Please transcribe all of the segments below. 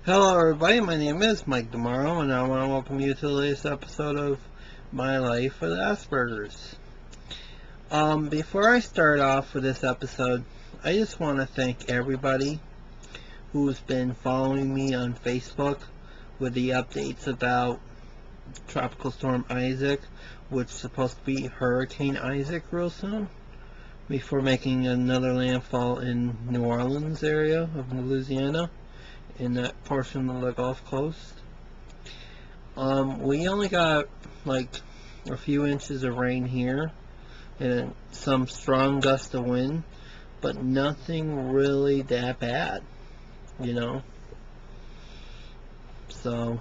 Hello everybody, my name is Mike Demaro and I want to welcome you to the latest episode of My Life with Asperger's. Before I start off with this episode, I just want to thank everybody who's been following me on Facebook with the updates about Tropical Storm Isaac, which is supposed to be Hurricane Isaac real soon, before making another landfall in New Orleans area of Louisiana, in that portion of the Gulf Coast. We only got like a few inches of rain here and some strong gusts of wind, but nothing really that bad, you know. So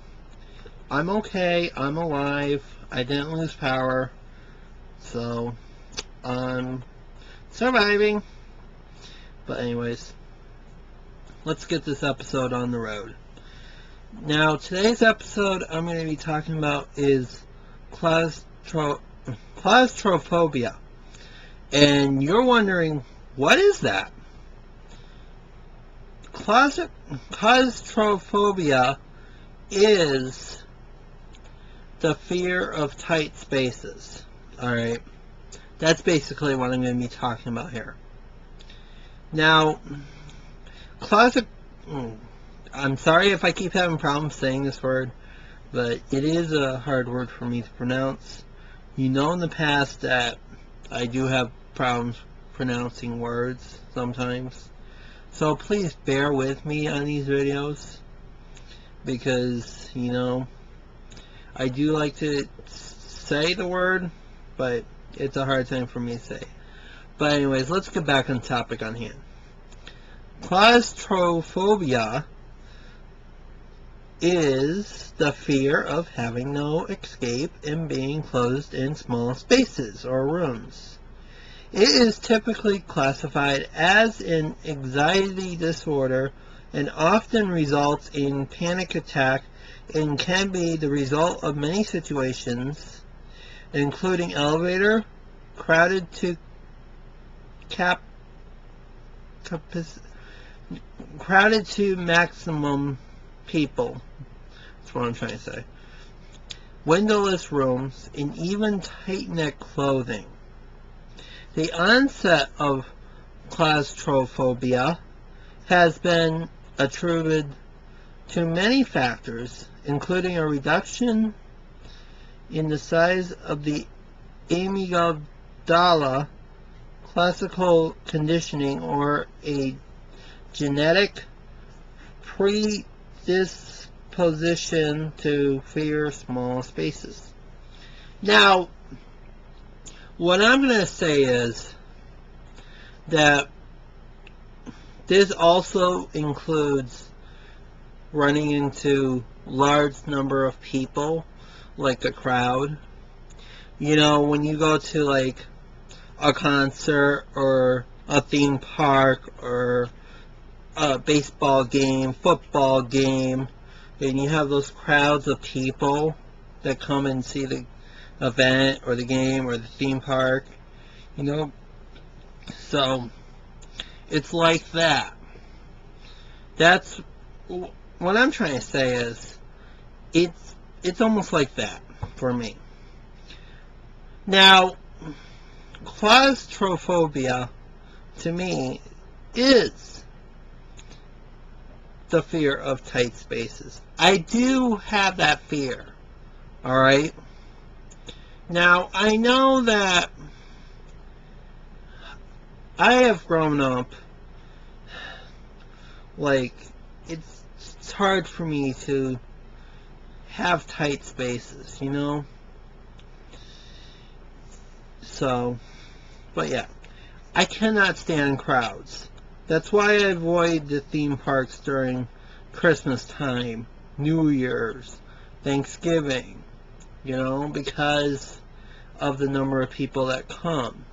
I'm okay, I'm alive, I didn't lose power, so I'm surviving. But anyways, let's get this episode on the road. Now, today's episode I'm going to be talking about is claustrophobia. And you're wondering, what is that? Claustrophobia is the fear of tight spaces. Alright? That's basically what I'm going to be talking about here. Now, I'm sorry if I keep having problems saying this word, but it is a hard word for me to pronounce. You know in the past that I do have problems pronouncing words sometimes. So please bear with me on these videos, because, you know, I do like to say the word, but it's a hard thing for me to say. But anyways, let's get back on topic on hand. Claustrophobia is the fear of having no escape and being closed in small spaces or rooms. It is typically classified as an anxiety disorder and often results in panic attack and can be the result of many situations, including elevator, crowded to maximum people. That's what I'm trying to say. Windowless rooms, and even tight-knit clothing. The onset of claustrophobia has been attributed to many factors, including a reduction in the size of the amygdala, classical conditioning, or a genetic predisposition to fear small spaces. Now, what I'm going to say is that this also includes running into large number of people, like a crowd. You know, when you go to like a concert or a theme park or a baseball game, football game, and you have those crowds of people that come and see the event or the game or the theme park, you know. So it's like that. That's what I'm trying to say is it's almost like that for me. Now, claustrophobia to me is the fear of tight spaces. I do have that fear. Alright? Now, I know that I have grown up, like, it's hard for me to have tight spaces, you know? So, but yeah, I cannot stand crowds. That's why I avoid the theme parks during Christmas time, New Year's, Thanksgiving, you know, because of the number of people that come.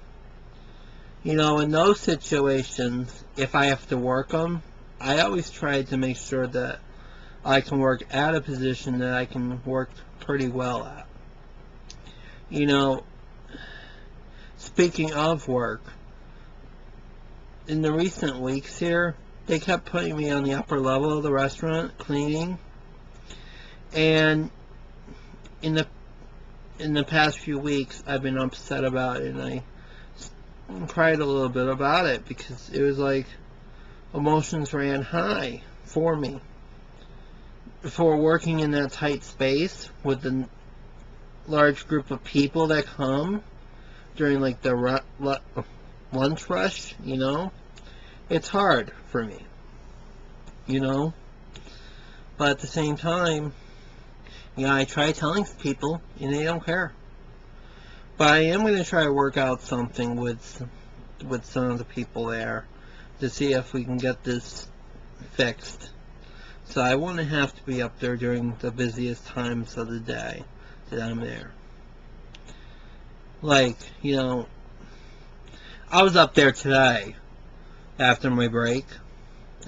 You know, in those situations, if I have to work them, I always try to make sure that I can work at a position that I can work pretty well at. You know, speaking of work, in the recent weeks here, they kept putting me on the upper level of the restaurant, cleaning. And in the past few weeks, I've been upset about it, and I cried a little bit about it, because it was like emotions ran high for me. For working in that tight space with the large group of people that come during like the lunch rush, you know, it's hard for me, you know. But at the same time, you know, I try telling people and they don't care. But I am going to try to work out something with some of the people there to see if we can get this fixed. So I wouldn't have to be up there during the busiest times of the day that I'm there. Like, you know, I was up there today after my break,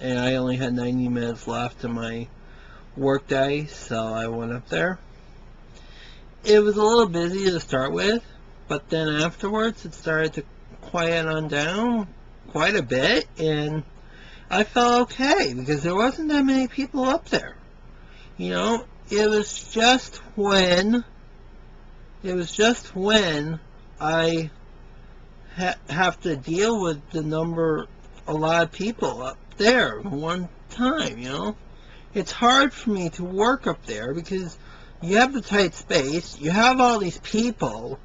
and I only had 90 minutes left in my work day, so I went up there. It was a little busy to start with, but then afterwards it started to quiet on down quite a bit, and I felt okay because there wasn't that many people up there. You know, it was just when I have to deal with a lot of people up there at one time, you know. It's hard for me to work up there because you have the tight space, you have all these people,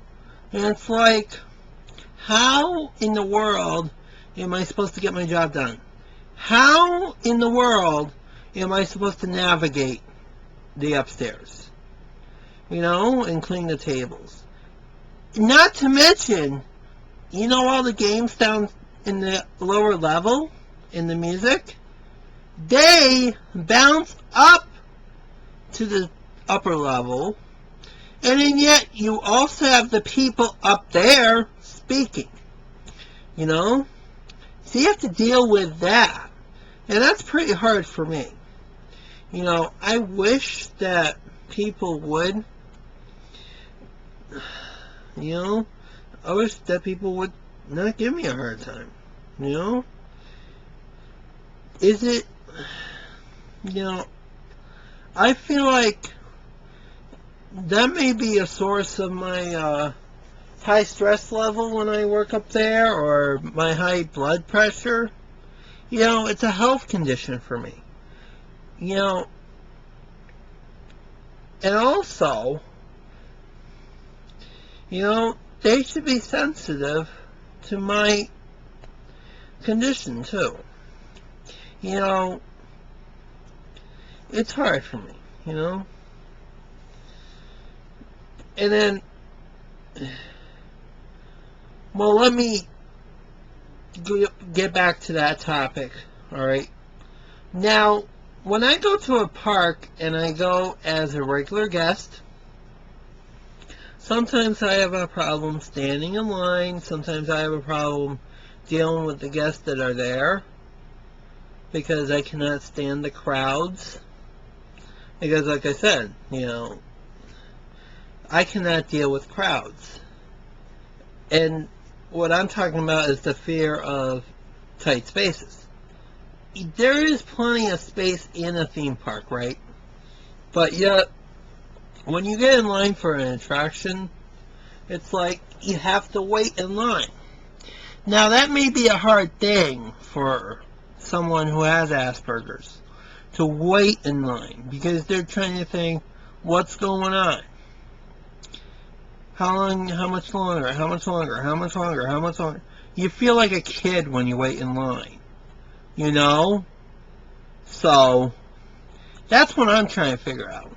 and it's like, how in the world am I supposed to get my job done? How in the world am I supposed to navigate the upstairs? You know, and clean the tables. Not to mention, you know, all the games down in the lower level, in the music, they bounce up to the upper level, and then yet you also have the people up there speaking, you know? So you have to deal with that. And that's pretty hard for me. You know, I wish that people would, you know, I wish that people would not give me a hard time, you know? Is it, you know, I feel like that may be a source of my high stress level when I work up there, or my high blood pressure. You know, it's a health condition for me. You know, and also, you know, they should be sensitive to my condition too. You know, it's hard for me, you know. And then, well, let me get back to that topic, alright? Now, when I go to a park and I go as a regular guest, sometimes I have a problem standing in line, sometimes I have a problem dealing with the guests that are there, because I cannot stand the crowds. Because, like I said, you know, I cannot deal with crowds. And what I'm talking about is the fear of tight spaces. There is plenty of space in a theme park, right? But yet, when you get in line for an attraction, it's like you have to wait in line. Now, that may be a hard thing for someone who has Asperger's, to wait in line, because they're trying to think, what's going on? How long, how much longer, how much longer, how much longer, how much longer? You feel like a kid when you wait in line, you know? So, that's what I'm trying to figure out.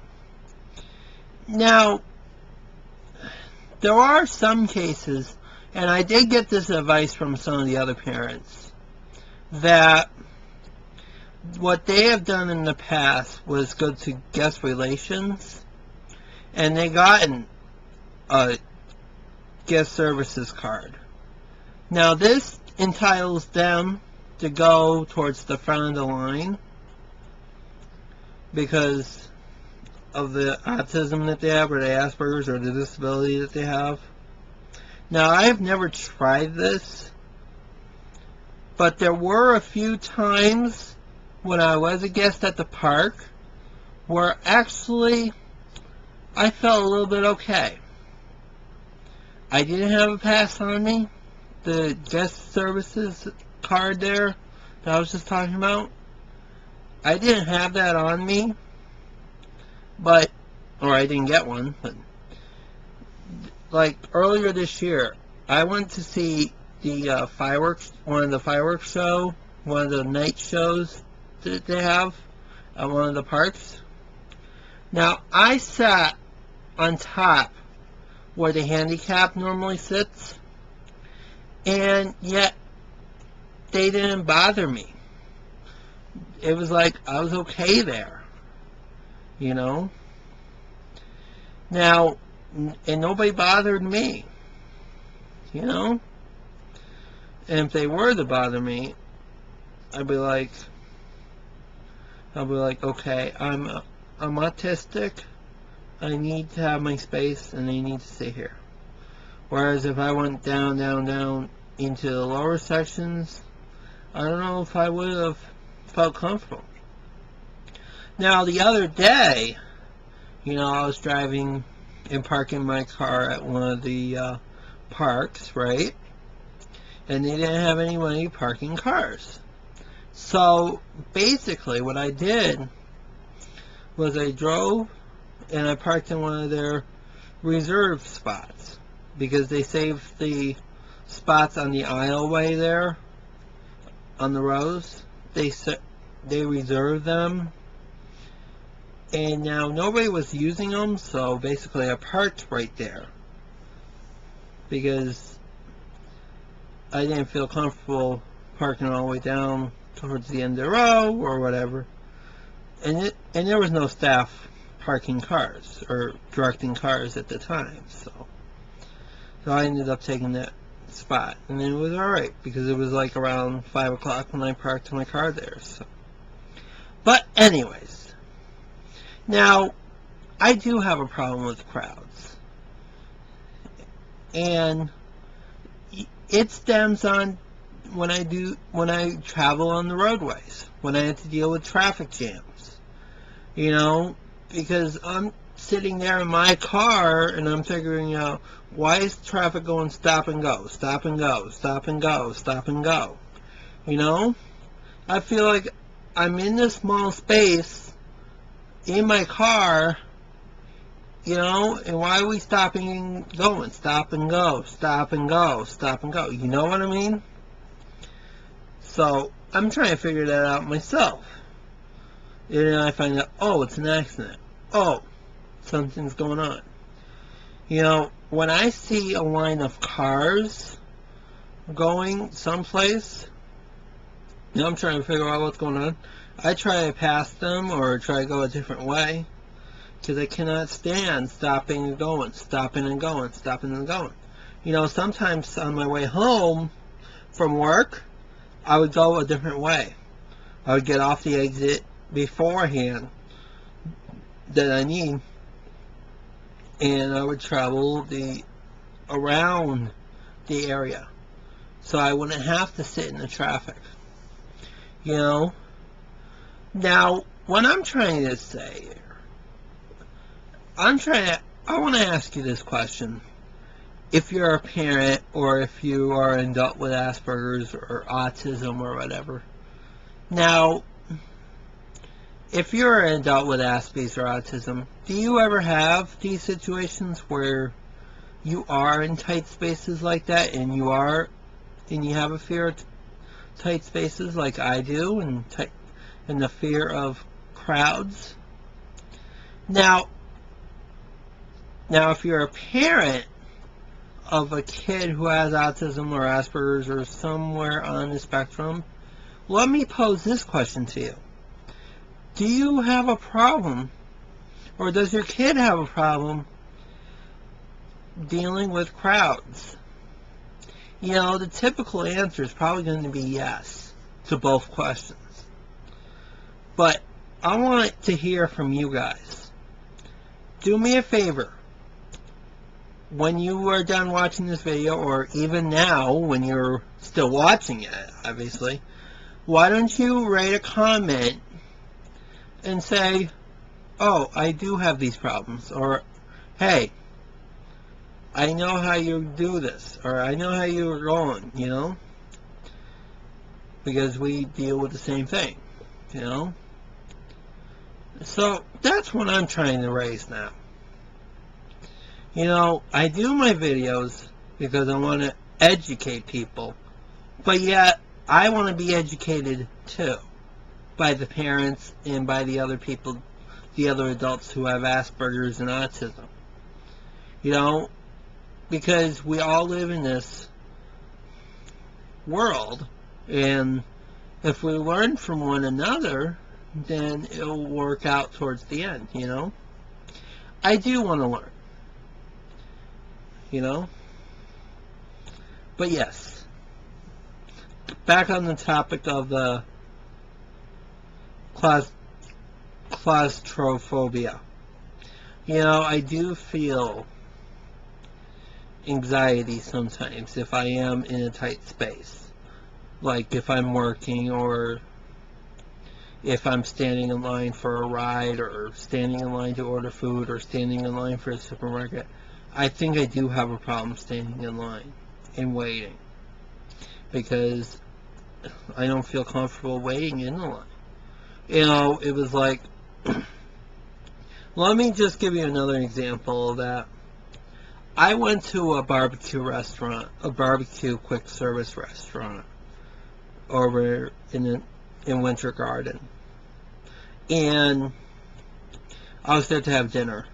Now, there are some cases, and I did get this advice from some of the other parents, that what they have done in the past was go to guest relations, and they gotten a guest services card. Now, this entitles them to go towards the front of the line because of the autism that they have, or the Asperger's, or the disability that they have. Now, I have never tried this, But there were a few times when I was a guest at the park where actually I felt a little bit okay. I didn't have a pass on me. The guest services card there that I was just talking about, I didn't have that on me, or I didn't get one, but like earlier this year, I went to see the one of the fireworks show, one of the night shows that they have at one of the parks. Now, I sat on top where the handicap normally sits, and yet they didn't bother me. It was like I was okay there, you know? Now, and nobody bothered me, you know? And if they were to bother me, I'd be like, okay, I'm autistic, I need to have my space, and I need to stay here. Whereas if I went down, down, down into the lower sections, I don't know if I would have felt comfortable. Now, the other day, you know, I was driving and parking my car at one of the parks, right? And they didn't have anybody parking cars. So, basically, what I did was I drove and I parked in one of their reserved spots, because they saved the spots on the aisleway there on the rows. They reserved them, and now nobody was using them, so basically I parked right there because I didn't feel comfortable parking all the way down towards the end of the row or whatever. And there was no staff parking cars or directing cars at the time, so I ended up taking that spot, and it was alright because it was like around 5 o'clock when I parked my car there. So, but anyways, now I do have a problem with crowds, and it stems on when I travel on the roadways, when I have to deal with traffic jams, you know, because I'm sitting there in my car and I'm figuring out, why is traffic going stop and go, stop and go, stop and go, stop and go? You know? I feel like I'm in this small space in my car, you know, and why are we stopping and going? Stop and go, stop and go, stop and go. You know what I mean? So, I'm trying to figure that out myself. And then I find out, oh, it's an accident. Oh, something's going on. You know, when I see a line of cars going someplace, you know, I'm trying to figure out what's going on. I try to pass them or try to go a different way, because I cannot stand stopping and going, stopping and going, stopping and going. You know, sometimes on my way home from work, I would go a different way. I would get off the exit beforehand that I need, and I would travel around the area, so I wouldn't have to sit in the traffic. You know? Now, what I'm trying to say here, I want to ask you this question. If you're a parent, or if you are an adult with Asperger's or autism or whatever. Now, if you're an adult with Asperger's or autism, do you ever have these situations where you are in tight spaces like that, and you have a fear of tight spaces like I do, and the fear of crowds? Now, if you're a parent of a kid who has autism or Asperger's or somewhere on the spectrum, let me pose this question to you. Do you have a problem, or does your kid have a problem dealing with crowds? You know, the typical answer is probably going to be yes to both questions. But I want to hear from you guys. Do me a favor. when you are done watching this video, or even now when you're still watching it, obviously, why don't you write a comment and say, oh, I do have these problems, or hey, I know how you do this, or I know how you're going, you know, because we deal with the same thing, you know. So that's what I'm trying to raise now. You know, I do my videos because I want to educate people, but yet I want to be educated too by the parents and by the other people, the other adults who have Asperger's and autism. You know, because we all live in this world, and if we learn from one another, then it'll work out towards the end, you know. I do want to learn, you know. But yes, back on the topic of the claustrophobia. You know, I do feel anxiety sometimes if I am in a tight space. Like if I'm working, or if I'm standing in line for a ride, or standing in line to order food, or standing in line for a supermarket. I think I do have a problem standing in line and waiting, because I don't feel comfortable waiting in the line. You know, it was like, let me just give you another example of that. I went to a barbecue restaurant, a barbecue quick service restaurant over in Winter Garden, and I was there to have dinner.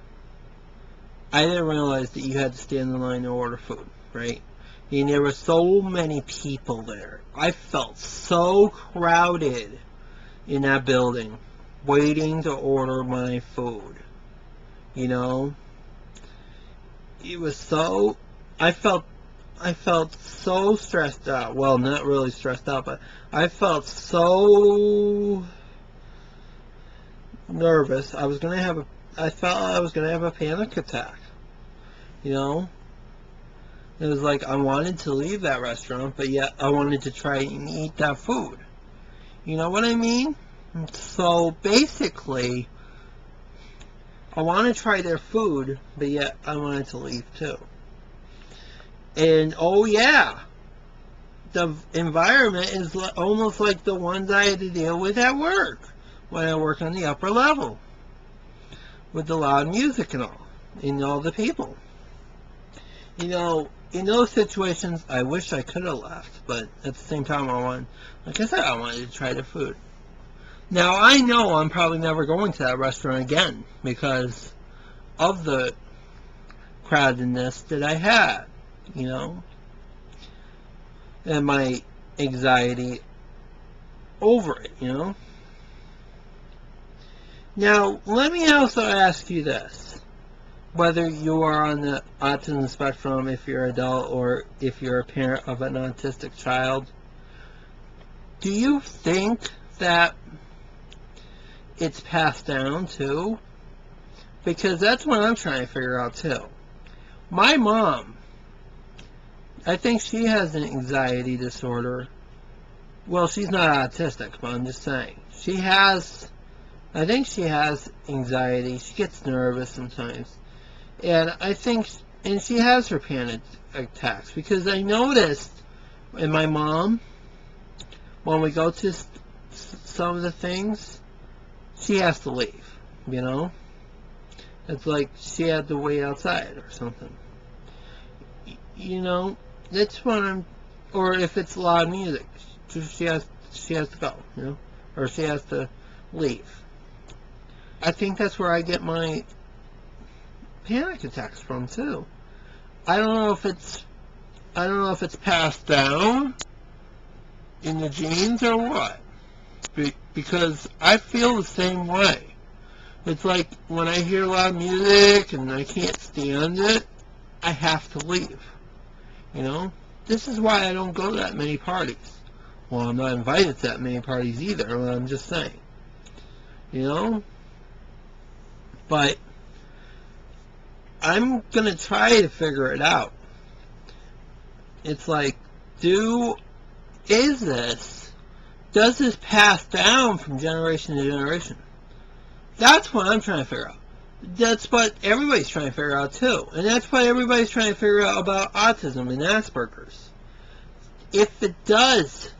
I didn't realize that you had to stand in line to order food, right? And there were so many people there. I felt so crowded in that building, waiting to order my food. You know, it was so, I felt so stressed out. Well, not really stressed out, but I felt so nervous. I felt I was gonna have a panic attack. You know, it was like I wanted to leave that restaurant, but yet I wanted to try and eat that food. You know what I mean? So basically, I want to try their food, but yet I wanted to leave too. And oh yeah, the environment is almost like the ones I had to deal with at work when I work on the upper level, with the loud music and all the people. You know, in those situations, I wish I could have left, but at the same time, like I said, I wanted to try their food. Now, I know I'm probably never going to that restaurant again because of the crowdedness that I had, you know, and my anxiety over it, you know. Now, let me also ask you this. Whether you are on the autism spectrum, if you're an adult, or if you're a parent of an autistic child, do you think that it's passed down too? Because that's what I'm trying to figure out too. My mom, I think she has an anxiety disorder. Well, she's not autistic, but I'm just saying. I think she has anxiety. She gets nervous sometimes. And I think, and she has her panic attacks, because I noticed in my mom, when we go to some of the things, she has to leave, you know? It's like she had to wait outside or something. You know, that's what or if it's loud music, she has to go, you know? Or she has to leave. I think that's where I get my panic attacks from too. I don't know if it's passed down in the genes or what, because I feel the same way. It's like when I hear loud music and I can't stand it, I have to leave, you know. This is why I don't go to that many parties. Well, I'm not invited to that many parties either, but I'm just saying, you know. But I'm going to try to figure it out. It's like, does this pass down from generation to generation? That's what I'm trying to figure out. That's what everybody's trying to figure out too. And that's what everybody's trying to figure out about autism and Asperger's. If it does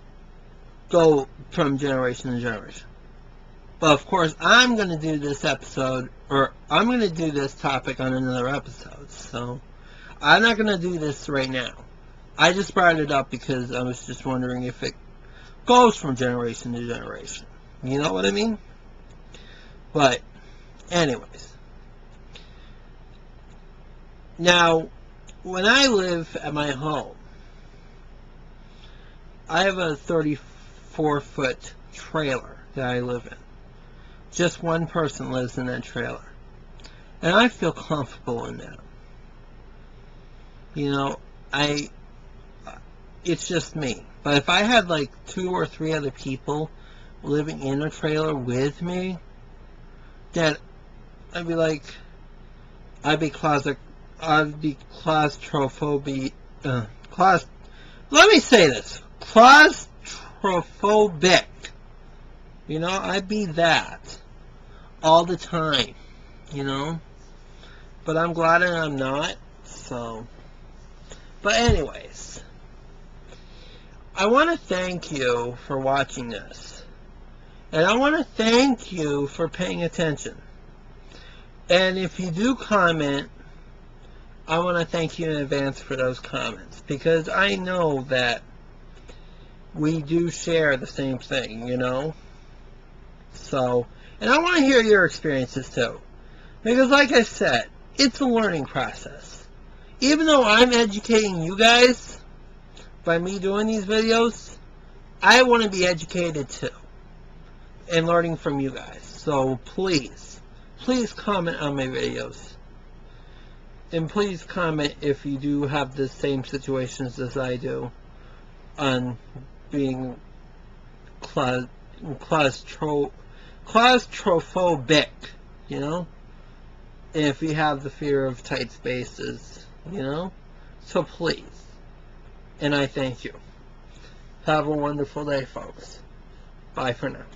go from generation to generation. But of course, I'm going to do this episode, or I'm going to do this topic on another episode. So, I'm not going to do this right now. I just brought it up because I was just wondering if it goes from generation to generation. You know what I mean? But, anyways. Now, when I live at my home, I have a 34-foot trailer that I live in. Just one person lives in that trailer. And I feel comfortable in that. You know, it's just me. But if I had like 2 or 3 other people living in a trailer with me, then I'd be claustrophobic. Let me say this. Claustrophobic. You know, I'd be that all the time, you know. But I'm glad that I'm not, so. But anyways, I want to thank you for watching this. And I want to thank you for paying attention. And if you do comment, I want to thank you in advance for those comments. Because I know that we do share the same thing, you know. So, and I want to hear your experiences too. Because like I said, it's a learning process. Even though I'm educating you guys by me doing these videos, I want to be educated too. And learning from you guys. So please comment on my videos. And please comment if you do have the same situations as I do on being claustrophobic, you know? If you have the fear of tight spaces, you know? So please. And I thank you. Have a wonderful day, folks. Bye for now.